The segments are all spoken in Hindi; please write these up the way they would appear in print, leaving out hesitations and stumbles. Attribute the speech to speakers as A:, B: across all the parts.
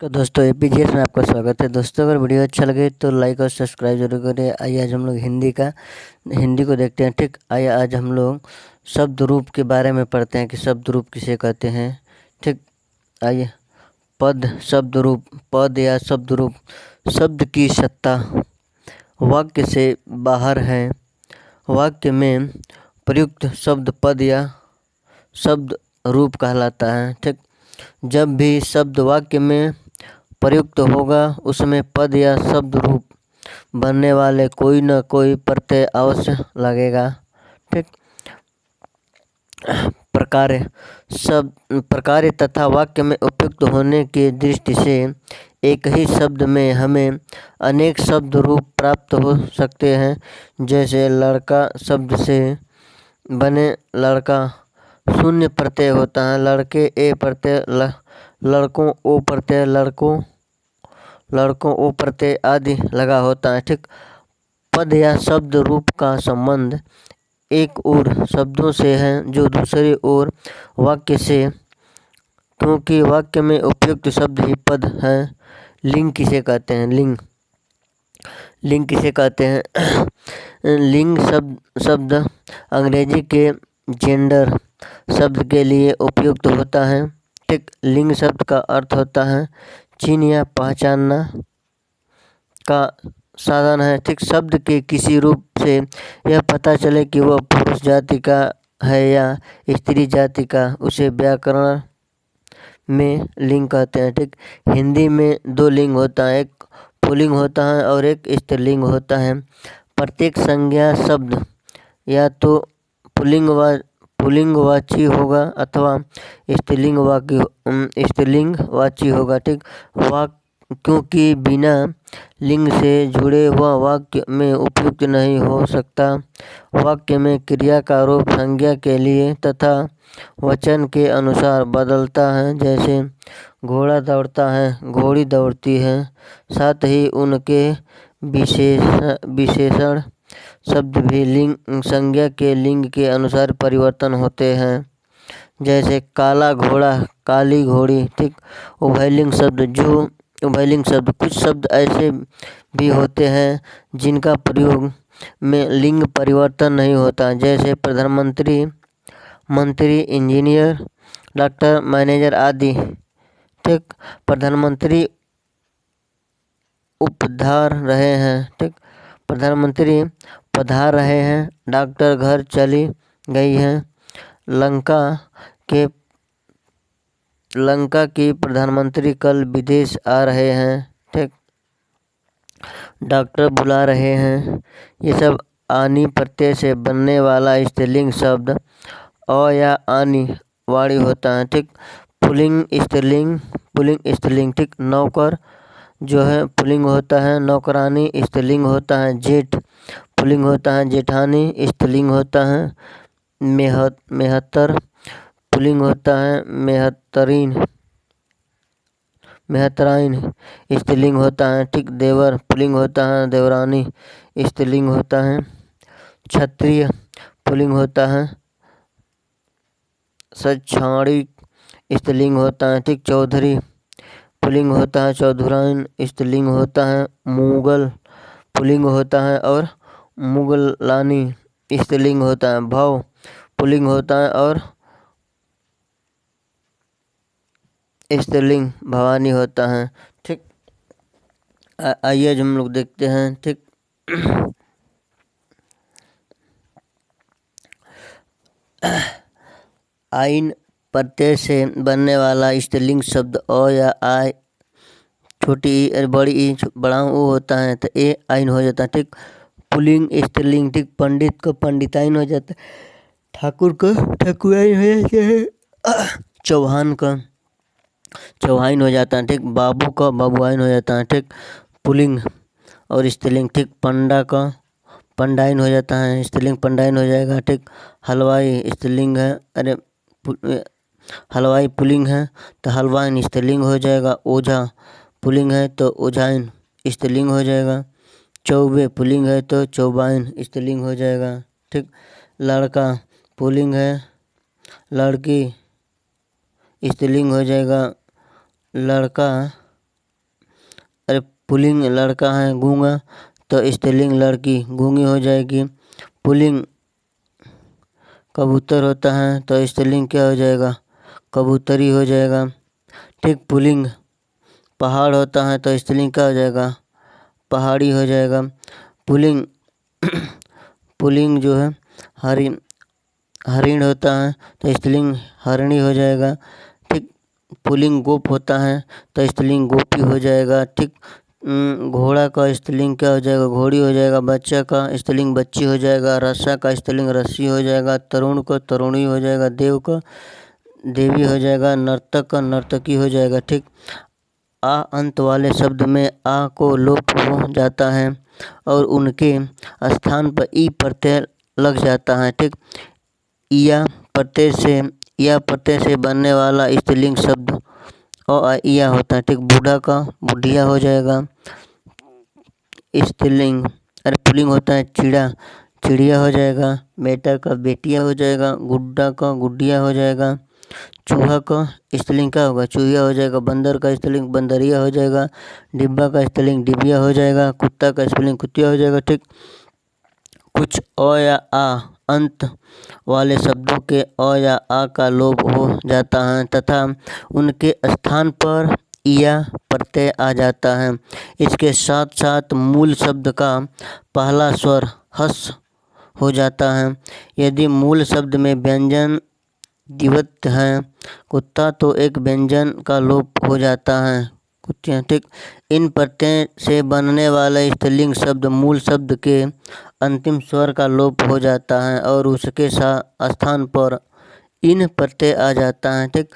A: तो दोस्तों एपीजीएस में आपका स्वागत है। दोस्तों अगर वीडियो अच्छा लगे तो लाइक और सब्सक्राइब जरूर करें। आइए आज हम लोग हिंदी को देखते हैं। ठीक, आइए आज हम लोग शब्द रूप के बारे में पढ़ते हैं कि शब्द रूप किसे कहते हैं। ठीक, आइए। पद शब्द रूप। पद या शब्द रूप शब्द की सत्ता वाक्य से बाहर है। वाक्य में प्रयुक्त शब्द पद या शब्द रूप कहलाता है। ठीक, जब भी शब्द वाक्य में प्रयुक्त होगा उसमें पद या शब्द रूप बनने वाले कोई न कोई प्रत्यय अवश्य लगेगा। ठीक, प्रकार तथा वाक्य में उपयुक्त होने की दृष्टि से एक ही शब्द में हमें अनेक शब्द रूप प्राप्त हो सकते हैं। जैसे लड़का शब्द से बने लड़का शून्य प्रत्यय होता है, लड़के ए प्रत्यय, लड़कों ओ प्रत्यय, लड़कों ओ प्रत्यय आदि लगा होता है। ठीक, पद या शब्द रूप का संबंध एक ओर शब्दों से है जो दूसरी ओर वाक्य से, क्योंकि वाक्य में उपयुक्त शब्द ही पद हैं। लिंग किसे कहते हैं? लिंग किसे कहते हैं? लिंग शब्द अंग्रेजी के जेंडर शब्द के लिए उपयुक्त होता है। ठीक, लिंग शब्द का अर्थ होता है चिन्ह या पहचानना का साधन है। ठीक, शब्द के किसी रूप से यह पता चले कि वह पुरुष जाति का है या स्त्री जाति का, उसे व्याकरण में लिंग कहते हैं। ठीक, हिंदी में दो लिंग होता है, एक पुल्लिंग होता है और एक स्त्रीलिंग होता है। प्रत्येक संज्ञा शब्द या तो पुल्लिंगवाची होगा अथवा स्त्रीलिंगवाची होगा। ठीक, क्योंकि बिना लिंग से जुड़े हुआ वाक्य में उपयुक्त नहीं हो सकता। वाक्य में क्रिया का रूप संज्ञा के लिए तथा वचन के अनुसार बदलता है। जैसे घोड़ा दौड़ता है, घोड़ी दौड़ती है। साथ ही उनके विशेषण शब्द भी लिंग संज्ञा के लिंग के अनुसार परिवर्तन होते हैं। जैसे काला घोड़ा, काली घोड़ी। ठीक, उभयलिंग शब्द कुछ शब्द ऐसे भी होते हैं जिनका प्रयोग में लिंग परिवर्तन नहीं होता। जैसे प्रधानमंत्री, मंत्री, इंजीनियर, डॉक्टर, मैनेजर आदि। ठीक, प्रधानमंत्री उपधार रहे हैं। ठीक, प्रधानमंत्री पधार रहे हैं। डॉक्टर घर चली गई है। लंका की प्रधानमंत्री कल विदेश आ रहे हैं। ठीक, डॉक्टर बुला रहे हैं। ये सब आनी प्रत्यय से बनने वाला स्त्रीलिंग शब्द अ या आनी वाणी होता है। ठीक, पुल्लिंग स्त्रीलिंग। ठीक, नौकर जो है पुल्लिंग होता है, नौकरानी स्त्रीलिंग होता है। जेठ पुल्लिंग होता है, जेठानी स्त्रीलिंग होता है। मेहतर पुल्लिंग होता है, मेहतराइन स्त्रीलिंग होता है। ठीक, देवर पुल्लिंग होता है, देवरानी स्त्रीलिंग होता है। क्षत्रिय पुल्लिंग होता है, सक्षाणिक स्त्रीलिंग होता है। ठीक, चौधरी पुल्लिंग होता है, चौधराइन स्त्रीलिंग होता है। मुगल पुल्लिंग होता है और मुगलानी स्त्रीलिंग होता है। भव पुल्लिंग होता है और स्त्रीलिंग भवानी होता है। ठीक, आइए हम लोग देखते हैं। ठीक, आइन प्रत्यय से बनने वाला स्त्रीलिंग शब्द अ या आ, छोटी ई, बड़ी ई, बड़ा ऊ होता है तो ए आइन हो जाता है। ठीक, पुल्लिंग स्त्रीलिंग। ठीक, पंडित को पंडिताइन हो जाता है, ठाकुर को ठाकुराइन हो जाता है, चौहान का चौहाइन हो जाता है। ठीक, बाबू का बाबुआइन हो जाता है। ठीक, पुल्लिंग और स्त्रीलिंग। ठीक, पंडा का पंडाइन हो जाता है, स्त्रीलिंग पंडाइन हो जाएगा। ठीक, हलवाई स्त्रीलिंग है, हलवाई पुल्लिंग है तो हलवाइन स्त्रीलिंग हो जाएगा। ओझा पुल्लिंग है तो ओझाइन स्त्रीलिंग हो जाएगा। चौबे पुल्लिंग है तो चौबाइन स्त्रीलिंग हो जाएगा। ठीक, लड़का पुल्लिंग है, लड़की स्त्रीलिंग हो जाएगा। लड़का पुल्लिंग लड़का है गूंगा तो स्त्रीलिंग लड़की गूंगी हो जाएगी। पुल्लिंग कबूतर होता है तो स्त्रीलिंग क्या हो जाएगा, कबूतरी हो जाएगा। ठीक, पुल्लिंग पहाड़ होता है तो स्त्रीलिंग क्या हो जाएगा, पहाड़ी हो जाएगा। पुल्लिंग पुल्लिंग जो है हरिण होता है तो स्त्रीलिंग हरिणी हो जाएगा। ठीक, पुल्लिंग गोप होता है तो स्त्रीलिंग गोपी हो जाएगा। ठीक, घोड़ा का स्त्रीलिंग क्या हो जाएगा, घोड़ी हो जाएगा। बच्चा का स्त्रीलिंग बच्ची हो जाएगा। रस्सा का स्त्रीलिंग रस्सी हो जाएगा। तरुण को तरुणी हो जाएगा। देव का देवी हो जाएगा। नर्तक का नर्तकी हो जाएगा। ठीक, आ अंत वाले शब्द में आ को लोप हो जाता है और उनके स्थान पर ई प्रत्यय लग जाता है। ठीक, या प्रत्यय से बनने वाला स्त्रीलिंग शब्द इया होता है। ठीक, बूढ़ा का बुढ़िया हो जाएगा। स्त्रीलिंग पुल्लिंग होता है चिड़िया हो जाएगा। बेटा का बेटिया हो जाएगा। गुड्डा का गुड्डिया हो जाएगा। चूहा का स्त्रीलिंग क्या होगा, चूहिया हो जाएगा। बंदर का स्त्रीलिंग बंदरिया हो जाएगा। डिब्बा का स्त्रीलिंग डिबिया हो जाएगा। कुत्ता का स्त्रीलिंग कुतिया हो जाएगा। ठीक, कुछ अ या आ अंत वाले शब्दों के अ या आ का लोप हो जाता है तथा उनके स्थान पर या प्रत्यय आ जाता है। इसके साथ साथ मूल शब्द का पहला स्वर हस हो जाता है। यदि मूल शब्द में व्यंजन द्विवचन है कुत्ता तो एक व्यंजन का लोप हो जाता है, कुत्तियाँ। ठीक, इन प्रत्यय से बनने वाला स्त्रीलिंग शब्द मूल शब्द के अंतिम स्वर का लोप हो जाता है और उसके स्थान पर इन प्रत्यय आ जाता है। ठीक,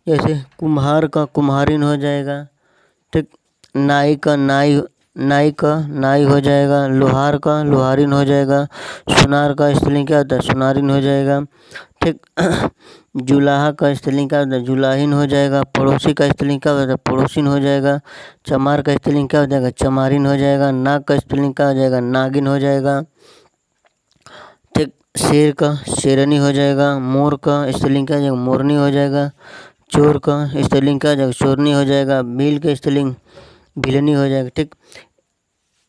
A: जैसे कुम्हार का कुम्हारिन हो जाएगा। ठीक, नाई का नाई हो जाएगा। लोहार का लोहारिन हो जाएगा। सुनार का स्त्रीलिंग क्या होता है, सुनारिन हो जाएगा। ठीक, जुलाहा का स्त्रीलिंग क्या होता है, जुलाहिन हो जाएगा। पड़ोसी का स्त्रीलिंग क्या होता है, पड़ोसिन हो जाएगा। चमार का स्त्रीलिंग क्या हो जाएगा, चमारिन हो जाएगा। नाग का स्त्रीलिंग क्या हो जाएगा, नागिन हो जाएगा। ठीक, शेर का शेरनी हो जाएगा। मोर का स्त्रीलिंग क्या हो जाएगा, मोरनी हो जाएगा। चोर का स्त्रीलिंग क्या हो जाएगा, चोरनी हो जाएगा। भील का स्त्रीलिंग भिलनी हो जाएगा। ठीक,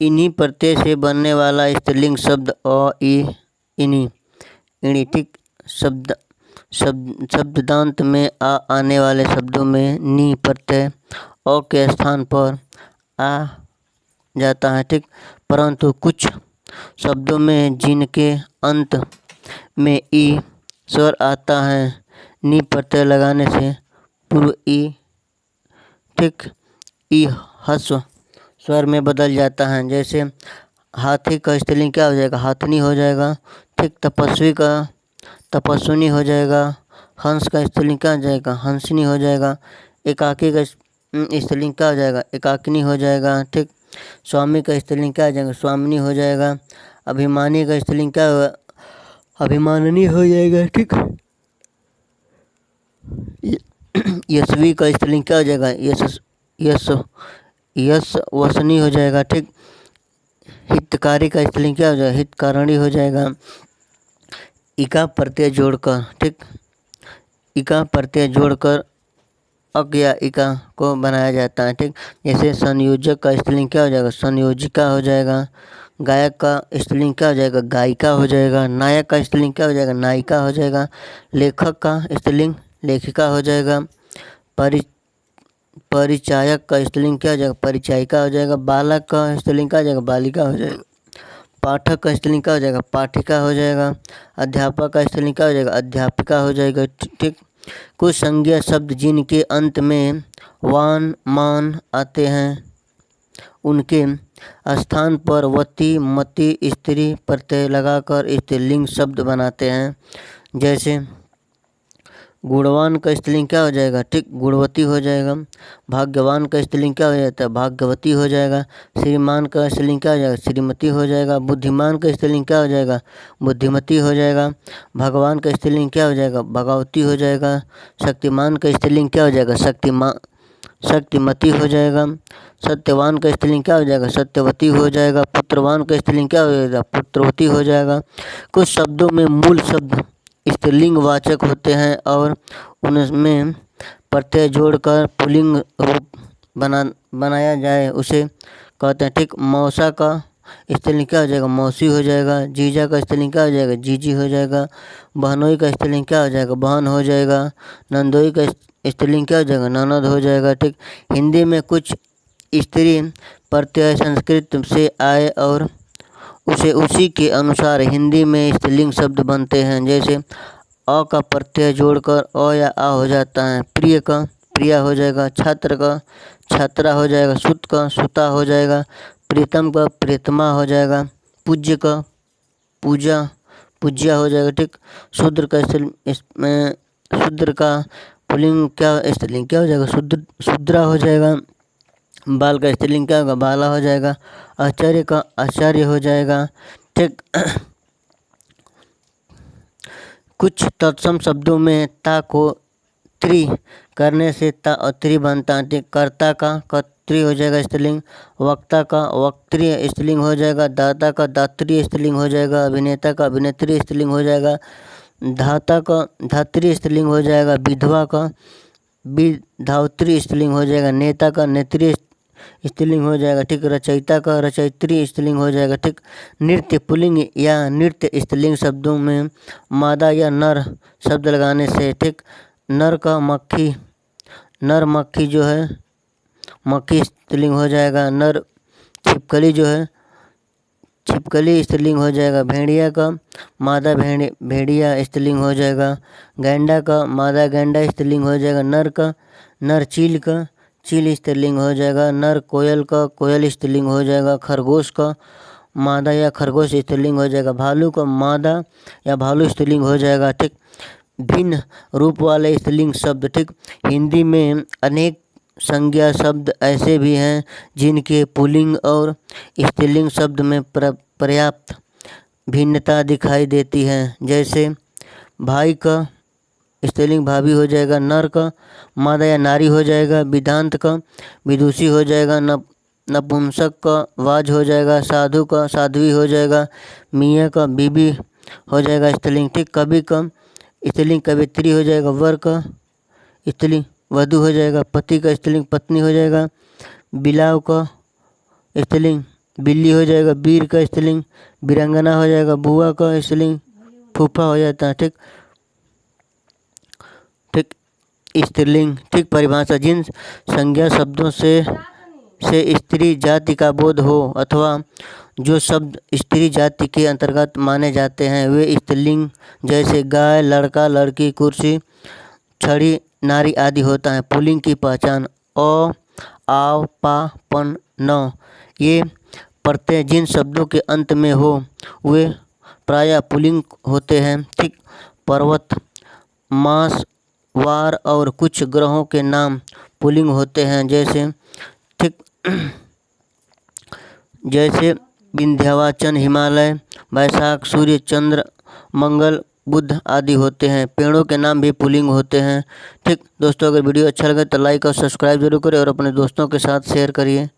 A: इन्हीं प्रत्यय से बनने वाला स्त्रीलिंग शब्द इनी। ठीक, शब्दांत में आने वाले शब्दों में नी प्रत्यय अ के स्थान पर आ जाता है। ठीक, परंतु कुछ शब्दों में जिनके अंत में ई स्वर आता है नी प्रत्यय लगाने से पूर्व ई ठीक ई हस्व स्वर में बदल जाता है। जैसे हाथी का स्त्रीलिंग क्या हो जाएगा, हाथनी हो जाएगा। ठीक, तपस्वी का तपस्विनी हो जाएगा। हंस का स्त्रीलिंग क्या हो जाएगा, हंसनी हो जाएगा। एकाकी का स्त्रीलिंग क्या हो जाएगा, एकाकिनी हो जाएगा। ठीक, स्वामी का स्त्रीलिंग क्या हो जाएगा, स्वामिनी हो जाएगा। अभिमानी का स्त्रीलिंग क्या होगा, अभिमाननी हो जाएगा। ठीक, यशवी का स्त्रीलिंग क्या हो जाएगा, यशवसनी हो जाएगा। ठीक, हितकारी का स्त्रीलिंग क्या हो जाएगा, हितकारिणी हो जाएगा। इका प्रत्यय जोड़कर ठीक इका प्रत्यय जोड़कर अक या इका को बनाया जाता है। ठीक, जैसे संयोजक का स्त्रीलिंग क्या हो जाएगा, संयोजिका हो जाएगा। गायक का स्त्रीलिंग क्या हो जाएगा, गायिका हो जाएगा। नायक का स्त्रीलिंग क्या हो जाएगा, नायिका हो जाएगा। लेखक का स्त्रीलिंग लेखिका हो जाएगा। परिचायक का स्त्रीलिंग क्या हो जाएगा, परिचायिका हो जाएगा। बालक का स्त्रीलिंग क्या हो जाएगा, बालिका हो जाएगा। पाठक का स्त्रीलिंग क्या हो जाएगा, पाठिका हो जाएगा। अध्यापक का स्त्रीलिंग क्या हो जाएगा, अध्यापिका हो जाएगा। ठीक, कुछ संज्ञा शब्द जिनके अंत में वान मान आते हैं उनके स्थान पर वती मति स्त्री प्रत्यय लगाकर स्त्रीलिंग शब्द बनाते हैं। जैसे गुणवान का स्त्रीलिंग क्या हो जाएगा, ठीक, गुणवती हो जाएगा। भाग्यवान का स्त्रीलिंग क्या हो जाता है, भाग्यवती हो जाएगा। श्रीमान का स्त्रीलिंग क्या हो जाएगा, श्रीमती हो जाएगा। बुद्धिमान का स्त्रीलिंग क्या हो जाएगा, बुद्धिमती हो जाएगा। भगवान का स्त्रीलिंग क्या हो जाएगा, भगवती हो जाएगा। शक्तिमान का स्त्रीलिंग क्या हो जाएगा, शक्तिमती हो जाएगा। सत्यवान का स्त्रीलिंग क्या हो जाएगा, सत्यवती हो जाएगा। पुत्रवान का स्त्रीलिंग क्या हो जाएगा, पुत्रवती हो जाएगा। कुछ शब्दों में मूल शब्द स्त्रीलिंग वाचक होते हैं और उनमें प्रत्यय जोड़कर पुल्लिंग रूप बनाया जाए उसे कहते हैं। ठीक, मौसा का स्त्रीलिंग क्या हो जाएगा? मौसी हो जाएगा। जीजा का स्त्रीलिंग क्या हो जाएगा? जीजी हो जाएगा। बहनोई का स्त्रीलिंग क्या हो जाएगा? बहन हो जाएगा। नंदोई का स्त्रीलिंग क्या हो जाएगा? ननद हो जाएगा। ठीक, हिंदी में कुछ स्त्री प्रत्यय संस्कृत से आए और उसी के अनुसार हिंदी में स्त्रीलिंग शब्द बनते हैं। जैसे अ का प्रत्यय जोड़कर अ या आ हो जाता है। प्रिय का प्रिया हो जाएगा। छात्र का छात्रा हो जाएगा। सुत का सुता हो जाएगा। प्रीतम का प्रीतमा हो जाएगा। पूज्य का पूजा पूज्या हो जाएगा। ठीक, शूद्र का इसमें शूद्र का पुल्लिंग क्या स्त्रीलिंग क्या हो जाएगा? शूद्रा हो जाएगा। बाल का स्त्रीलिंग क्या होगा? बाला हो जाएगा। आचार्य का आचार्य हो जाएगा। ठीक, कुछ तत्सम शब्दों में ता को त्री करने से ता और त्री बनता है। ठीक, कर्ता का कर्त्री हो जाएगा स्त्रीलिंग। वक्ता का वक्त्रीय स्त्रीलिंग हो जाएगा। दाता का दात्रीय स्त्रीलिंग हो जाएगा। अभिनेता का अभिनेत्री स्त्रीलिंग हो जाएगा। धाता का धात्री स्त्रीलिंग हो जाएगा। विधवा का विधात्री स्त्रीलिंग हो जाएगा। नेता का नेत्री स्त्रीलिंग हो जाएगा। ठीक, रचयिता का रचयित्री स्त्रीलिंग हो जाएगा। ठीक, नृत्य पुल्लिंग या नृत्य स्त्रीलिंग शब्दों में मादा या नर शब्द लगाने से। ठीक, नर का मक्खी नर मक्खी जो है मक्खी स्त्रीलिंग हो जाएगा। नर छिपकली जो है छिपकली स्त्रीलिंग हो जाएगा। भेड़िया का मादा भेड़िया स्त्रीलिंग हो जाएगा। गैंडा का मादा गैंडा स्त्रीलिंग हो जाएगा। नर का नर चील का चील स्त्रीलिंग हो जाएगा। नर कोयल का कोयल स्त्रीलिंग हो जाएगा। खरगोश का मादा या खरगोश स्त्रीलिंग हो जाएगा। भालू का मादा या भालू स्त्रीलिंग हो जाएगा। ठीक, भिन्न रूप वाले स्त्रीलिंग शब्द। ठीक, हिंदी में अनेक संज्ञा शब्द ऐसे भी हैं जिनके पुल्लिंग और स्त्रीलिंग शब्द में पर्याप्त भिन्नता दिखाई देती है। जैसे भाई का स्त्रीलिंग भाभी हो जाएगा। नर का मादा या नारी हो जाएगा। विदांत का विदुषी हो जाएगा। नपुंसक का वाज हो जाएगा। साधु का साध्वी हो जाएगा। मियाँ का बीबी हो जाएगा स्त्रीलिंग। ठीक, कवि का स्त्रीलिंग कवित्री हो जाएगा। वर का स्त्रीलिंग वधू हो जाएगा। पति का स्त्रीलिंग पत्नी हो जाएगा। बिलाव का स्त्रीलिंग बिल्ली हो जाएगा। वीर का स्त्रीलिंग वीरांगना हो जाएगा। बुआ का स्त्रीलिंग फूफा हो जाता है। ठीक ठीक, स्त्रीलिंग। ठीक, परिभाषा जिन संज्ञा शब्दों से स्त्री जाति का बोध हो अथवा जो शब्द स्त्री जाति के अंतर्गत माने जाते हैं वे स्त्रीलिंग जैसे गाय लड़का लड़की कुर्सी छड़ी नारी आदि होता है। पुल्लिंग की पहचान अ आव पा पन न ये प्रत्यय जिन शब्दों के अंत में हो वे प्रायः पुल्लिंग होते हैं। ठीक, पर्वत मास वार और कुछ ग्रहों के नाम पुल्लिंग होते हैं। जैसे ठीक जैसे विंध्याचल हिमालय वैशाख सूर्य चंद्र मंगल बुध आदि होते हैं। पेड़ों के नाम भी पुल्लिंग होते हैं। ठीक दोस्तों, अगर वीडियो अच्छा लगे तो लाइक और सब्सक्राइब जरूर करें और अपने दोस्तों के साथ शेयर करिए।